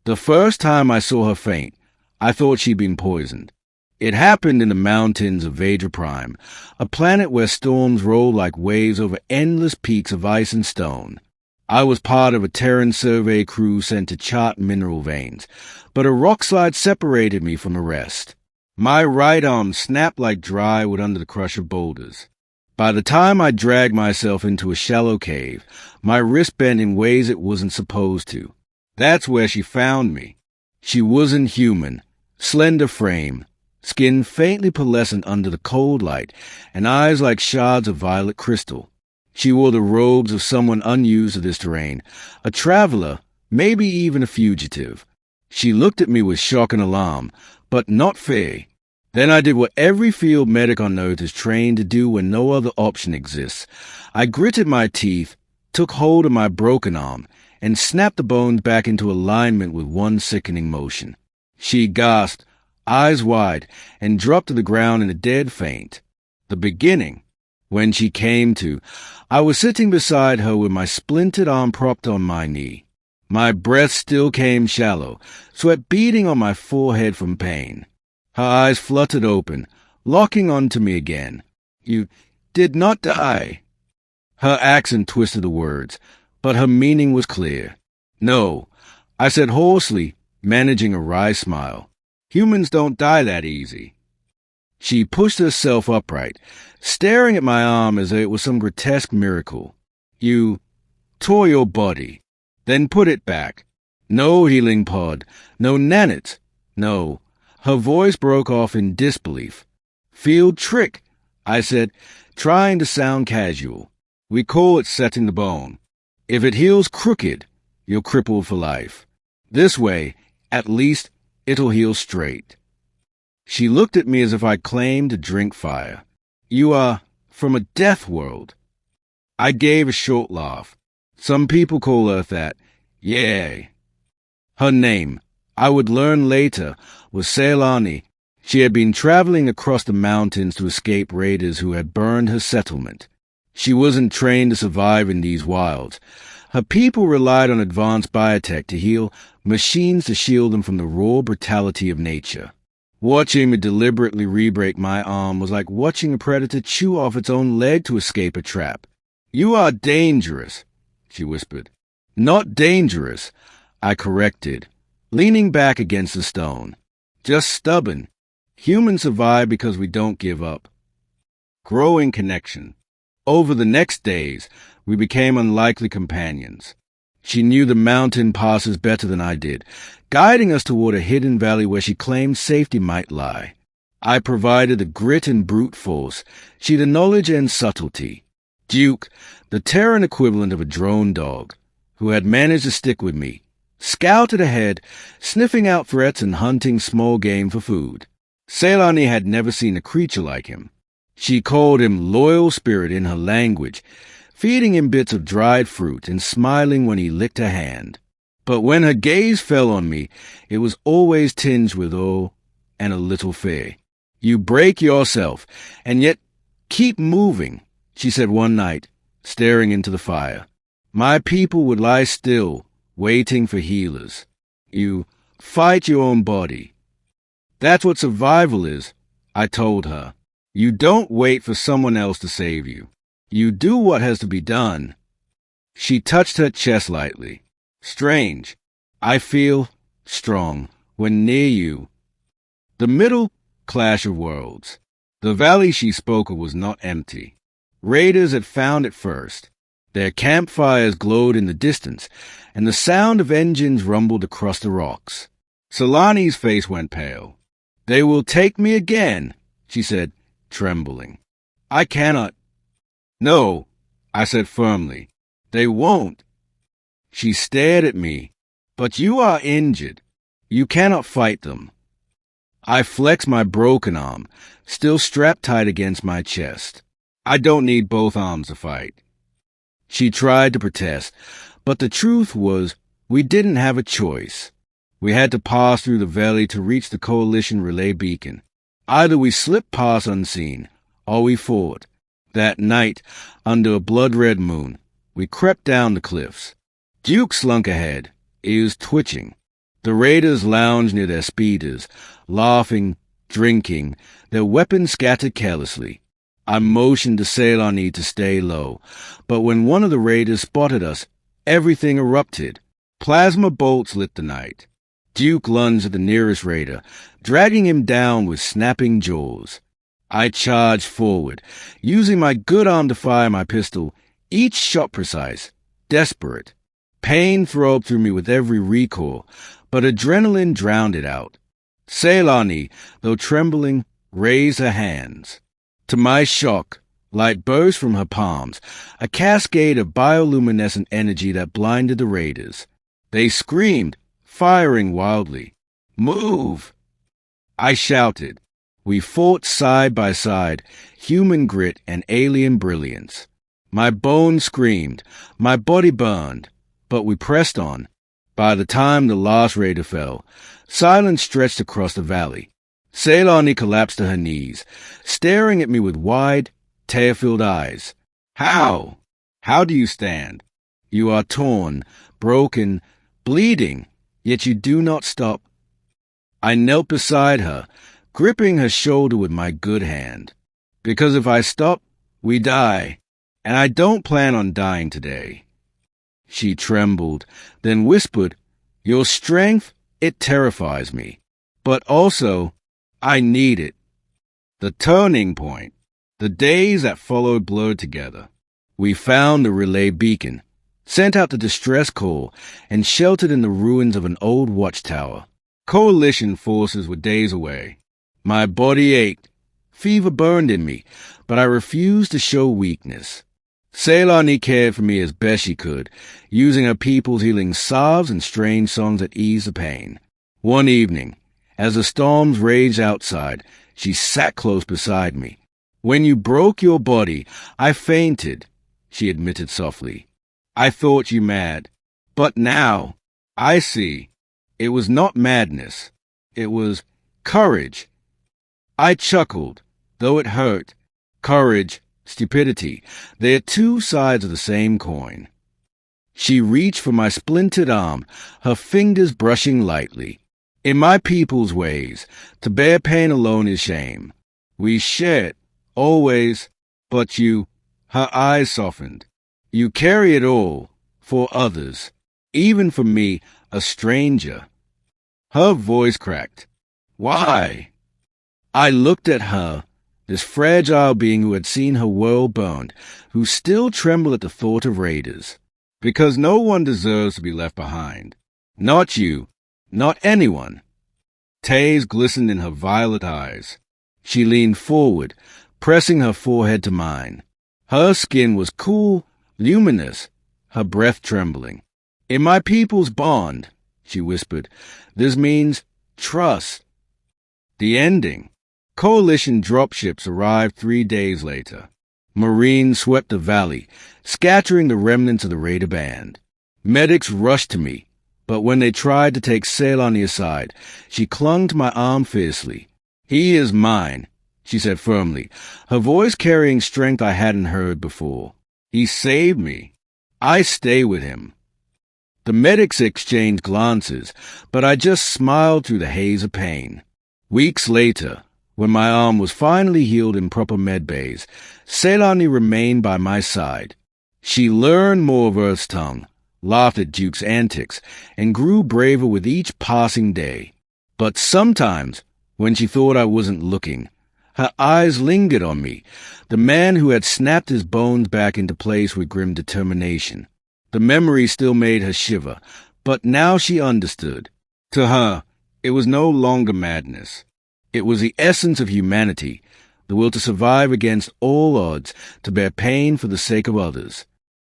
The first time I saw her faint, I thought she'd been poisoned. It happened in the mountains of Vedra Prime, a planet where storms roll like waves over endless peaks of ice and stone. I was part of a Terran survey crew sent to chart mineral veins, but a rockslide separated me from the rest. My right arm snapped like dry wood under the crush of boulders. By the time I dragged myself into a shallow cave, my wrist bent in ways it wasn't supposed to. That's where she found me. She wasn't human, slender frame, skin faintly pearlescent under the cold light, and eyes like shards of violet crystal. She wore the robes of someone unused to this terrain, a traveler, maybe even a fugitive. She looked at me with shock and alarm, but not fear. Then I did what every field medic on Earth is trained to do when no other option exists. I gritted my teeth, took hold of my broken arm, and snapped the bones back into alignment with one sickening motion. She gasped, eyes wide, and dropped to the ground in a dead faint. The beginning. When she came to, I was sitting beside her with my splintered arm propped on my knee. My breath still came shallow, sweat beading on my forehead from pain. Her eyes fluttered open, locking onto me again. "You did not die." Her accent twisted the words, but her meaning was clear. "No," I said hoarsely, managing a wry smile. "Humans don't die that easy." She pushed herself upright, staring at my arm as though it was some grotesque miracle. "You tore your body, then put it back. No healing pod, no nanite, no." Her voice broke off in disbelief. "Field trick," I said, trying to sound casual. "We call it setting the bone. If it heals crooked, you're crippled for life. This way, at least, it'll heal straight." She looked at me as if I claimed to drink fire. "You are from a death world." I gave a short laugh. "Some people call Earth that. Yeah." Her name, I would learn later, was Ceylani. She had been traveling across the mountains to escape raiders who had burned her settlement. She wasn't trained to survive in these wilds. Her people relied on advanced biotech to heal, machines to shield them from the raw brutality of nature. Watching me deliberately re-break my arm was like watching a predator chew off its own leg to escape a trap. "You are dangerous," she whispered. "Not dangerous," I corrected, leaning back against the stone. "Just stubborn. Humans survive because we don't give up." Growing connection. Over the next days, we became unlikely companions. She knew the mountain passes better than I did, guiding us toward a hidden valley where she claimed safety might lie. I provided the grit and brute force, she the knowledge and subtlety. Duke, the Terran equivalent of a drone dog, who had managed to stick with me, scouted ahead, sniffing out threats and hunting small game for food. Ceylani had never seen a creature like him. She called him Loyal Spirit in her language, feeding him bits of dried fruit and smiling when he licked her hand. But when her gaze fell on me, it was always tinged with awe and a little fear. "You break yourself, and yet keep moving," she said one night, staring into the fire. "My people would lie still, waiting for healers. You fight your own body. That's what survival is," I told her. "You don't wait for someone else to save you. You do what has to be done." She touched her chest lightly. "Strange. I feel strong when near you." The middle clash of worlds. The valley she spoke of was not empty. Raiders had found it first. Their campfires glowed in the distance, and the sound of engines rumbled across the rocks. Ceylani's face went pale. "They will take me again," she said, trembling. "I cannot." "No," I said firmly. "They won't." She stared at me. "But you are injured. You cannot fight them." I flexed my broken arm, still strapped tight against my chest. "I don't need both arms to fight." She tried to protest, but the truth was we didn't have a choice. We had to pass through the valley to reach the Coalition relay beacon. Either we slipped past unseen, or we fought. That night, under a blood-red moon, we crept down the cliffs. Duke slunk ahead, ears twitching. The raiders lounged near their speeders, laughing, drinking, their weapons scattered carelessly. I motioned to Ceylani to stay low, but when one of the raiders spotted us, everything erupted. Plasma bolts lit the night. Duke lunged at the nearest raider, dragging him down with snapping jaws. I charged forward, using my good arm to fire my pistol, each shot precise, desperate. Pain throbbed through me with every recoil, but adrenaline drowned it out. Ceylani, though trembling, raised her hands. To my shock, light burst from her palms, a cascade of bioluminescent energy that blinded the raiders. They screamed, firing wildly. "Move!" I shouted. We fought side by side, human grit and alien brilliance. My bones screamed, my body burned, but we pressed on. By the time the last raider fell, silence stretched across the valley. Ceylani collapsed to her knees, staring at me with wide, tear-filled eyes. How? How do you stand? You are torn, broken, bleeding, yet you do not stop. I knelt beside her, gripping her shoulder with my good hand. Because if I stop, we die, and I don't plan on dying today. She trembled, then whispered, "Your strength, it terrifies me. But also, I need it." The turning point. The days that followed blurred together. We found the relay beacon, sent out the distress call, and sheltered in the ruins of an old watchtower. Coalition forces were days away. My body ached. Fever burned in me, but I refused to show weakness. Ceylani cared for me as best she could, using her people's healing salves and strange songs that eased the pain. One evening, as the storms raged outside, she sat close beside me. "When you broke your body, I fainted," she admitted softly. "I thought you mad. But now, I see. It was not madness. It was courage." I chuckled, though it hurt. Courage, stupidity, they are two sides of the same coin. She reached for my splintered arm, her fingers brushing lightly. "In my people's ways, to bear pain alone is shame. We share it, always, but you," her eyes softened, "you carry it all, for others, even for me, a stranger." Her voice cracked. "Why?" I looked at her, this fragile being who had seen her world burned, who still trembled at the thought of raiders. "Because no one deserves to be left behind. Not you, not anyone." Tears glistened in her violet eyes. She leaned forward, pressing her forehead to mine. Her skin was cool, luminous, her breath trembling. "In my people's bond," she whispered, "this means trust." The ending. Coalition dropships arrived 3 days later. Marines swept the valley, scattering the remnants of the raider band. Medics rushed to me, but when they tried to take Ceylani aside, she clung to my arm fiercely. "He is mine," she said firmly, her voice carrying strength I hadn't heard before. "He saved me. I stay with him." The medics exchanged glances, but I just smiled through the haze of pain. Weeks later, when my arm was finally healed in proper med bays, Ceylani remained by my side. She learned more of Earth's tongue, laughed at Duke's antics, and grew braver with each passing day. But sometimes, when she thought I wasn't looking, her eyes lingered on me, the man who had snapped his bones back into place with grim determination. The memory still made her shiver, but now she understood. To her, it was no longer madness. It was the essence of humanity, the will to survive against all odds, to bear pain for the sake of others.